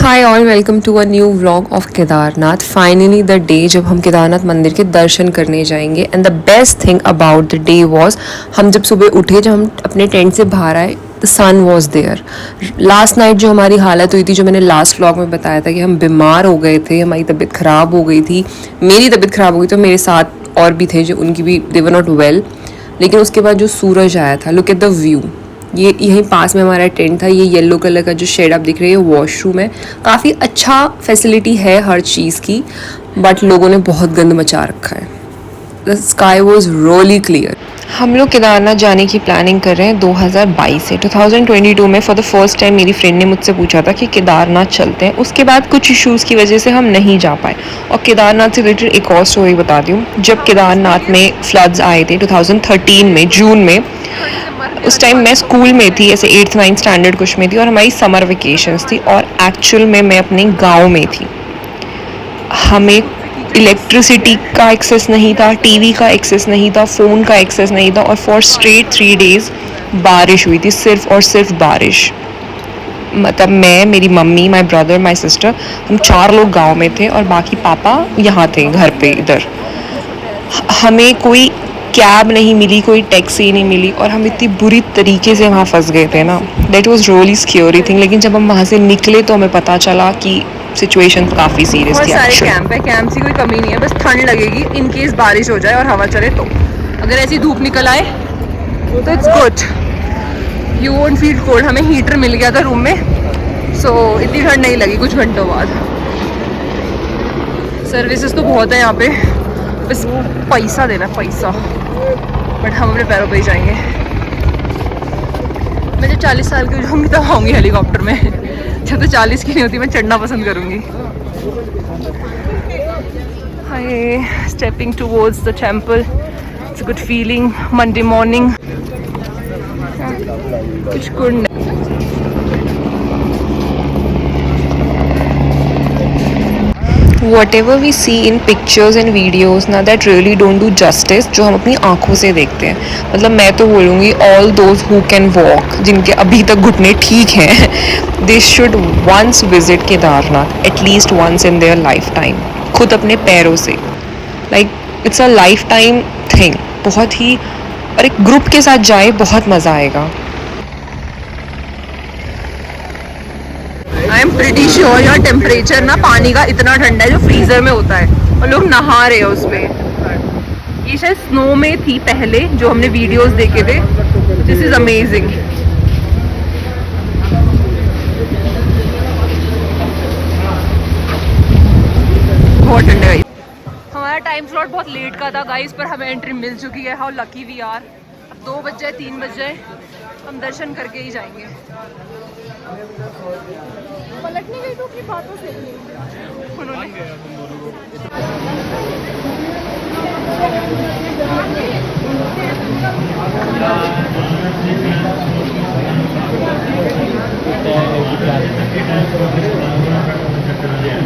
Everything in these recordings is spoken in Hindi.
Hi all, welcome to a new vlog of Kedarnath. Finally the day जब हम केदारनाथ मंदिर के दर्शन करने जाएंगे। And the best thing about the day was, हम जब सुबह उठे, जब हम अपने टेंट से बाहर आए, the sun was there. Last night जो हमारी हालत हुई थी, जो मैंने लास्ट व्लॉग में बताया था कि हम बीमार हो गए थे, हमारी तबीयत ख़राब हो गई थी, मेरी तबीयत ख़राब हो गई, तो मेरे साथ और भी थे जो उनकी भी दे वर नॉट वेल। लेकिन उसके बाद जो सूरज आया था, लुक एट द व्यू। ये यहीं पास में हमारा टेंट था। ये येलो कलर का जो शेड आप दिख रहे हैं, वॉशरूम है। काफ़ी अच्छा फैसिलिटी है हर चीज़ की, बट लोगों ने बहुत गंद मचा रखा है। The sky was really clear. हम लोग केदारनाथ जाने की प्लानिंग कर रहे हैं 2022 से। 2022 में फॉर द फर्स्ट टाइम मेरी फ्रेंड ने मुझसे पूछा था कि केदारनाथ चलते हैं। उसके बाद कुछ इश्यूज़ की वजह से हम नहीं जा पाए। और केदारनाथ से रिलेटेड एक और स्टोरी बताती हूँ। जब केदारनाथ में फ्लड्स आए थे 2013 में, जून में, उस टाइम मैं स्कूल में थी, ऐसे 8th 9th स्टैंडर्ड कुछ में थी, और हमारी समर वेकेशंस थी। और एक्चुअल में मैं अपने गांव में थी। हमें इलेक्ट्रिसिटी का एक्सेस नहीं था, टीवी का एक्सेस नहीं था, फ़ोन का एक्सेस नहीं था, और फॉर स्ट्रेट 3 डेज़ बारिश हुई थी, सिर्फ और सिर्फ बारिश। मतलब मैं, मेरी mummy, my brother, my sister, हम 4 लोग गांव में थे और बाकी पापा यहाँ थे घर पे इधर। हमें कोई कैब नहीं मिली, कोई टैक्सी नहीं मिली, और हम इतनी बुरी तरीके से वहाँ फंस गए थे ना, दैट वाज रियली स्क्योरी थिंग। लेकिन जब हम वहाँ से निकले तो हमें पता चला कि सिचुएशन काफ़ी सीरियस थी। सारे कैंप है, कैंप की कोई कमी नहीं है, बस ठंड लगेगी इन केस बारिश हो जाए और हवा चले तो। अगर ऐसी धूप निकल आए तो it's good, you won't feel cold. हमें हीटर मिल गया था रूम में, सो इतनी ठंड नहीं लगी कुछ घंटों बाद। सर्विसेज तो बहुत है यहाँ पे, बस पैसा देना, पैसा। बट हम अपने पैरों पे ही जाएंगे। मैं जब 40 साल की हो जाऊँगी तब आऊँगी हेलीकॉप्टर में। जब तो 40 की नहीं होती, मैं चढ़ना पसंद करूँगी। Hi, stepping towards the temple, it's a good feeling. Monday morning, कुछ गुड नहीं। Whatever we see in pictures and videos ना, that really don't do justice जो हम अपनी आँखों से देखते हैं। मतलब मैं तो बोलूँगी, all those who can walk, जिनके अभी तक घुटने ठीक हैं, they should once visit Kedarnath, at least once in their lifetime, खुद अपने पैरों से। Like it's a lifetime thing। बहुत ही, और एक ग्रुप के साथ जाए, बहुत मज़ा आएगा। आई एम प्रिटी श्योर यहाँ टेम्परेचर ना पानी का इतना ठंडा है जो फ्रीजर में होता है, और लोग नहा रहे हैं उसमें। ये शायद स्नो में थी पहले, जो हमने वीडियोस देखे थे। This is amazing. बहुत ठंडा है। हमारा टाइम स्लॉट बहुत लेट का था गाइस, पर हमें एंट्री मिल चुकी है। How lucky we are. अब 2 बज जाए, 3 बज जाए, हम दर्शन करके ही जाएंगे। पलटने गई तो अपनी बातों से उन्होंने।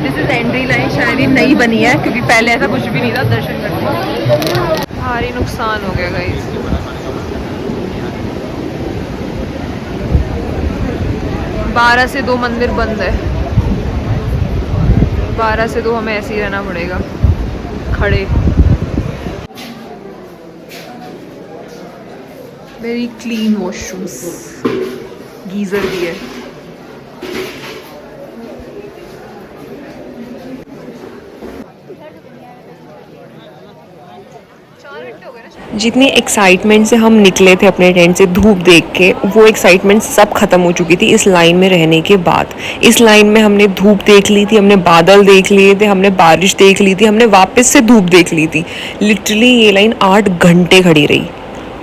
दिस इज एंट्री लाइन, शायद ही नई बनी है क्योंकि पहले ऐसा कुछ भी नहीं था दर्शन करने। भारी नुकसान हो गया गाइस। 12 से 2 मंदिर बंद है। 12 से 2 हमें ऐसे ही रहना पड़ेगा खड़े। वेरी क्लीन वॉशरूम्स, गीजर भी है। जितनी एक्साइटमेंट से हम निकले थे अपने टेंट से धूप देख के, वो एक्साइटमेंट सब खत्म हो चुकी थी इस लाइन में रहने के बाद। इस लाइन में हमने धूप देख ली थी, हमने बादल देख लिए थे, हमने बारिश देख ली थी, हमने वापस से धूप देख ली थी। लिटरली ये लाइन 8 घंटे खड़ी रही।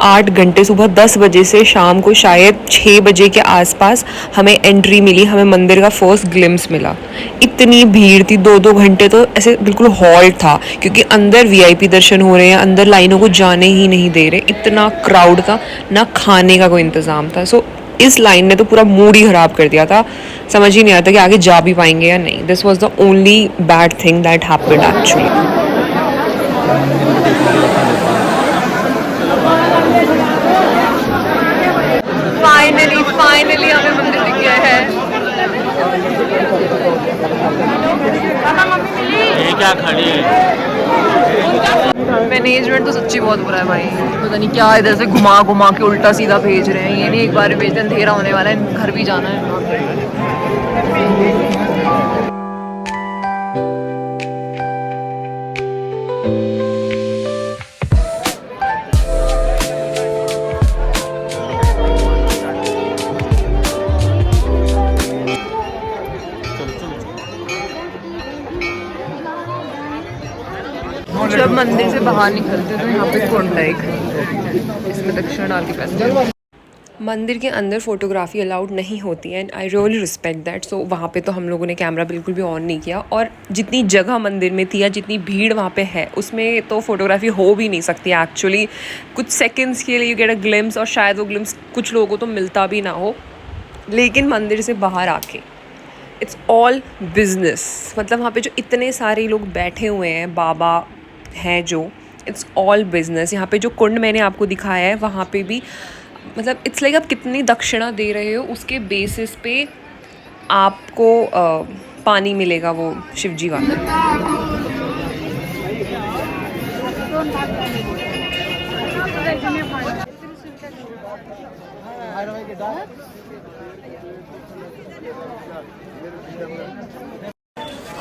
8 घंटे, सुबह 10 बजे से शाम को शायद 6 बजे के आसपास हमें एंट्री मिली, हमें मंदिर का फर्स्ट ग्लिम्स मिला। इतनी भीड़ थी, 2-2 घंटे तो ऐसे बिल्कुल हॉल्ट था, क्योंकि अंदर वीआईपी दर्शन हो रहे हैं, अंदर लाइनों को जाने ही नहीं दे रहे, इतना क्राउड था, ना खाने का कोई इंतज़ाम था। सो इस लाइन ने तो पूरा मूड ही ख़राब कर दिया था। समझ ही नहीं आता कि आगे जा भी पाएंगे या नहीं। This was the only bad thing that happened actually. Finally हमें मंदिर दिख गया है। क्या खड़ी है। मैनेजमेंट तो सच्ची बहुत बुरा है भाई, पता नहीं क्या इधर से घुमा घुमा के उल्टा सीधा भेज रहे हैं। ये नहीं एक बार भेज दें, अंधेरा होने वाला है, घर भी जाना है। जब मंदिर से बाहर निकलते तो यहाँ पे कुंड है एक, इसमें दक्षिणा डाल के पैसे। मंदिर के अंदर फोटोग्राफी अलाउड नहीं होती है and I really respect that. So वहाँ पे तो हम लोगों ने कैमरा बिल्कुल भी ऑन नहीं किया, और जितनी जगह मंदिर में थी या जितनी भीड़ वहाँ पे है उसमें तो फोटोग्राफी हो भी नहीं सकती एक्चुअली। कुछ सेकंड्स के लिए यू गेट अ ग्लिम्स, और शायद वो ग्लिम्स कुछ लोगों को तो मिलता भी ना हो। लेकिन मंदिर से बाहर आके इट्स ऑल बिजनेस, मतलब वहाँ पे जो इतने सारे लोग बैठे हुए हैं, बाबा हैं जो, इट्स ऑल बिजनेस। यहाँ पे जो कुंड मैंने आपको दिखाया है वहाँ पे भी मतलब इट्स लाइक आप कितनी दक्षिणा दे रहे हो उसके बेसिस पे आपको पानी मिलेगा, वो शिवजी वाला।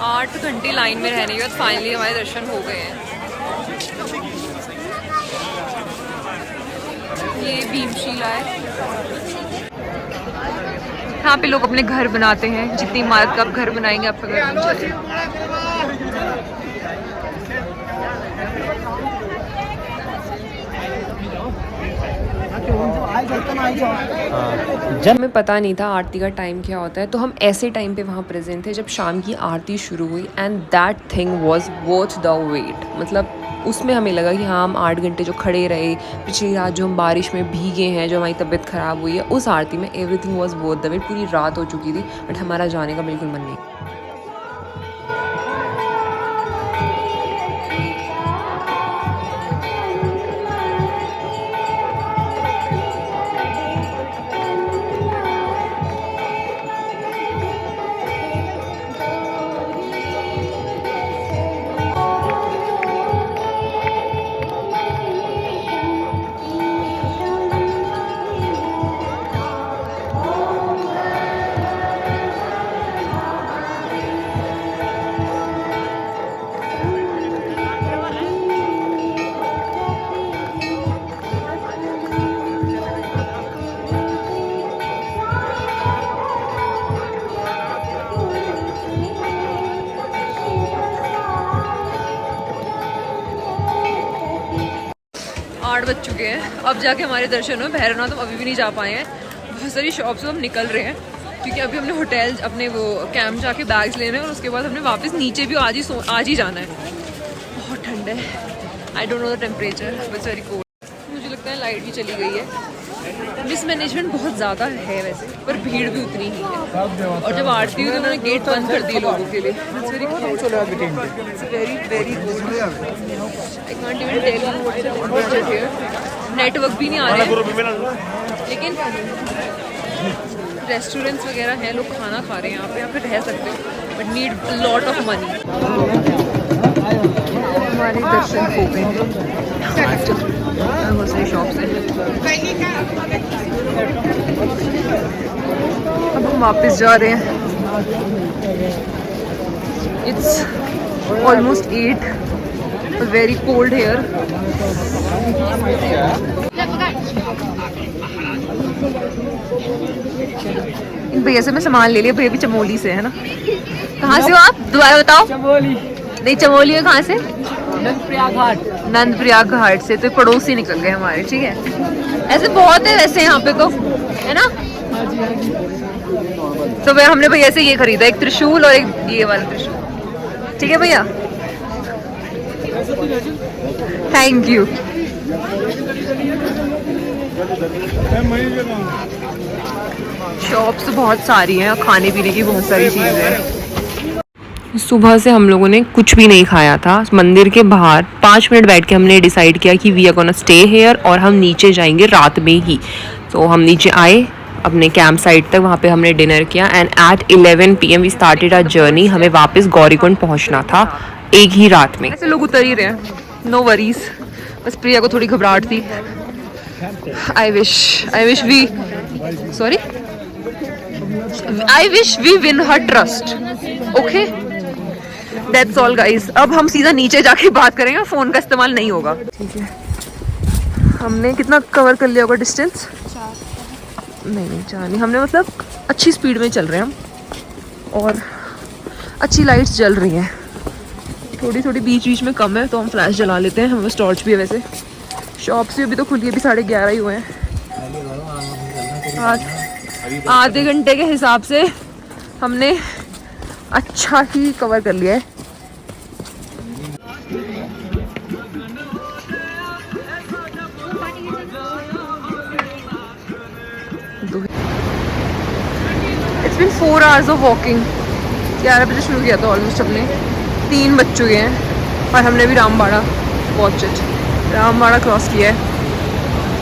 8 घंटे लाइन में रहने के बाद फाइनली हमारे दर्शन हो गए हैं। ये भीमशिला है, यहाँ पे लोग अपने घर बनाते हैं। जितनी इमारत का आप घर बनाएंगे आपका घर बन जाएगा। हमें पता नहीं था आरती का टाइम क्या होता है, तो हम ऐसे टाइम पे वहाँ प्रेजेंट थे जब शाम की आरती शुरू हुई, and that thing was worth the wait. मतलब उसमें हमें लगा कि हाँ, हम 8 घंटे जो खड़े रहे, पिछली रात जो हम बारिश में भीगे हैं, जो हमारी तबीयत ख़राब हुई है, उस आरती में everything was worth the wait. पूरी रात हो चुकी थी बट हमारा जाने का बिल्कुल मन नहीं। बज चुके हैं, अब जाके हमारे दर्शन हुए। भैरवनाथ हम अभी भी नहीं जा पाए हैं, बहुत सारी शॉप से हम निकल रहे हैं क्योंकि अभी हमने होटल अपने वो कैंप जाके बैग्स लेने हैं और उसके बाद हमने वापस नीचे भी आज ही जाना है। बहुत ठंड है, I don't know the temperature but very cold. मुझे लगता है लाइट भी चली गई है। मिसमैनेजमेंट बहुत ज़्यादा है वैसे, पर भीड़ भी उतनी ही है। और जब आरती हुई तो उन्होंने गेट बंद कर दिए लोगों के लिए। नेटवर्क भी नहीं आ रहे हैं, लेकिन रेस्टोरेंट्स वगैरह हैं, लोग खाना खा रहे हैं यहाँ पे रह सकते हो but need lot of money. हमारे दर्शन हो गए बहुत सारी शॉप्स हैं। अब हम वापस जा रहे हैं। It's almost 8, very cold here. इन भैया से मैं सामान ले लिया, भैया भी चमोली से है ना। कहाँ से हो आप, दोबारा बताओ। चमोली नहीं, चमोली है कहाँ से? नंदप्रयाग घाट से। तो पड़ोसी निकल गए हमारे, ठीक है। ऐसे बहुत है वैसे यहाँ पे तो, है ना। तो भैया हमने भैया से ये खरीदा, एक त्रिशूल और एक ये वाला त्रिशूल, ठीक है भैया, थैंक यू। शॉप्स तो बहुत सारी हैं, खाने पीने की बहुत सारी चीज़ें हैं। सुबह से हम लोगों ने कुछ भी नहीं खाया था। मंदिर के बाहर 5 मिनट बैठ के हमने डिसाइड किया कि we are gonna stay here और हम नीचे जाएंगे रात में ही। तो हम नीचे आए अपने कैंप साइट तक, वहाँ पे हमने डिनर किया and at 11 PM we started our journey. हमें वापस गौरीकुंड पहुँचना था एक ही रात में। ऐसे लोग उतर ही रहे हैं, नो वरीज। बस प्रिया को थोड़ी घबराहट थी। I wish we sorry I wish we win her trust. Okay, that's all guys. अब हम सीधा नीचे जाके बात करेंगे, फोन का इस्तेमाल नहीं होगा। ठीक है, हमने कितना कवर कर लिया होगा डिस्टेंस? नहीं 4 नहीं, हमने मतलब अच्छी स्पीड में चल रहे हैं हम, और अच्छी लाइट्स जल रही हैं। थोड़ी थोड़ी बीच में कम है तो हम फ्लैश जला लेते हैं। हमें टॉर्च भी है वैसे। शॉप्स भी अभी तो खुली है, अभी 11:30 ही हुए हैं। आधे घंटे के हिसाब से हमने अच्छा ही कवर कर लिया है। It's been 4 hours of walking। 11 बजे शुरू किया था ऑलमोस्ट हमने, 3 बज चुके हैं और हमने भी Rambara watch it, Rambara cross किया है।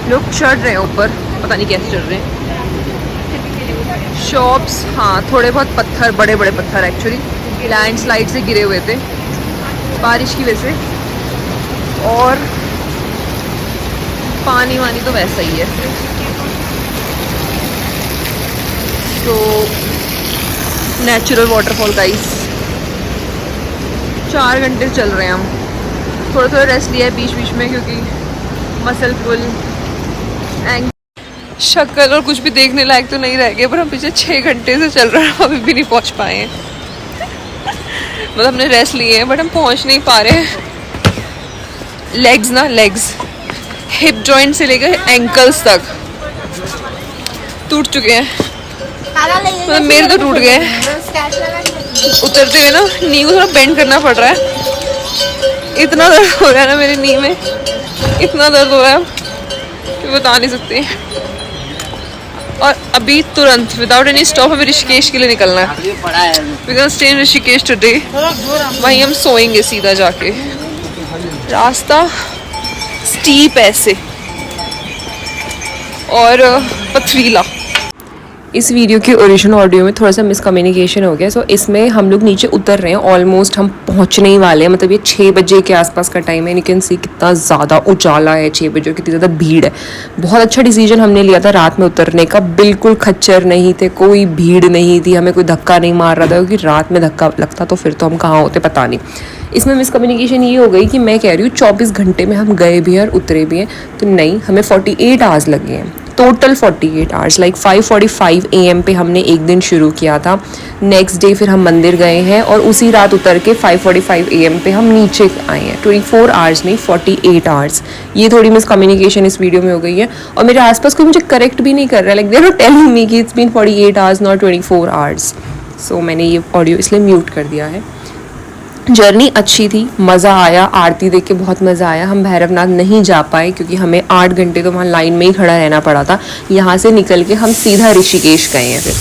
लोग चढ़ रहे हैं ऊपर, पता नहीं कैसे चढ़ रहे हैं। शॉप्स, हाँ थोड़े बहुत पत्थर, बड़े बड़े पत्थर एक्चुअली लैंडस्लाइड से गिरे हुए थे बारिश की वजह से, और पानी वानी तो वैसा ही है। तो नेचुरल वाटरफॉल गाइस। 4 घंटे चल रहे हैं हम। थोड़ा थोड़ा रेस्ट लिया है बीच में क्योंकि मसल फुल एंड शक्ल और कुछ भी देखने लायक तो नहीं रह गए, पर हम पिछले 6 घंटे से चल रहे हैं, अभी भी नहीं पहुंच पाए हैं। मतलब हमने रेस्ट लिए हैं बट हम पहुंच नहीं पा रहे हैं। लेग्स हिप जॉइंट से लेकर एंकल्स तक टूट चुके हैं। मतलब मेरे तो टूट गए। उतरते हुए ना नी को थोड़ा बेंड करना पड़ रहा है। इतना दर्द हो रहा है ना मेरी नी में, इतना दर्द हो रहा है कि बता नहीं सकती। और अभी तुरंत विदाउट एनी स्टॉप हमें ऋषिकेश के लिए निकलना है। We can stay in Rishikesh today. वहीं हम सोएंगे सीधा जाके। रास्ता स्टीप ऐसे और पथरीला। इस वीडियो के ओरिजिनल ऑडियो में थोड़ा सा मिसकम्युनिकेशन हो गया। सो इसमें हम लोग नीचे उतर रहे हैं, ऑलमोस्ट हम पहुंचने ही वाले हैं। मतलब ये 6 बजे के आसपास का टाइम है। यू कैन सी कितना ज़्यादा उजाला है 6 बजे, कितनी ज़्यादा भीड़ है। बहुत अच्छा डिसीजन हमने लिया था रात में उतरने का। बिल्कुल खच्चर नहीं थे, कोई भीड़ नहीं थी, हमें कोई धक्का नहीं मार रहा था, क्योंकि रात में धक्का लगता तो फिर तो हम कहाँ होते पता नहीं। इसमें मिसकम्युनिकेशन ये हो गई कि मैं कह रही हूँ 24 घंटे में हम गए भी हैं और उतरे भी हैं, तो नहीं, हमें 48 आवर्स लगे हैं टोटल। 48 आवर्स, लाइक 5:45 AM पे हमने एक दिन शुरू किया था। नेक्स्ट डे फिर हम मंदिर गए हैं और उसी रात उतर के 5:45 AM पे हम नीचे आए हैं। 24 आवर्स नहीं, 48 आवर्स। ये थोड़ी मिसकम्युनिकेशन इस वीडियो में हो गई है, और मेरे आसपास कोई मुझे करेक्ट भी नहीं कर रहा है। Like they are telling me कि it's been 48 hours not 24 hours. So मैंने ये ऑडियो इसलिए म्यूट कर दिया है। जर्नी अच्छी थी, मज़ा आया, आरती देख के बहुत मज़ा आया। हम भैरवनाथ नहीं जा पाए क्योंकि हमें 8 घंटे तो वहाँ लाइन में ही खड़ा रहना पड़ा था। यहाँ से निकल के हम सीधा ऋषिकेश गए हैं फिर।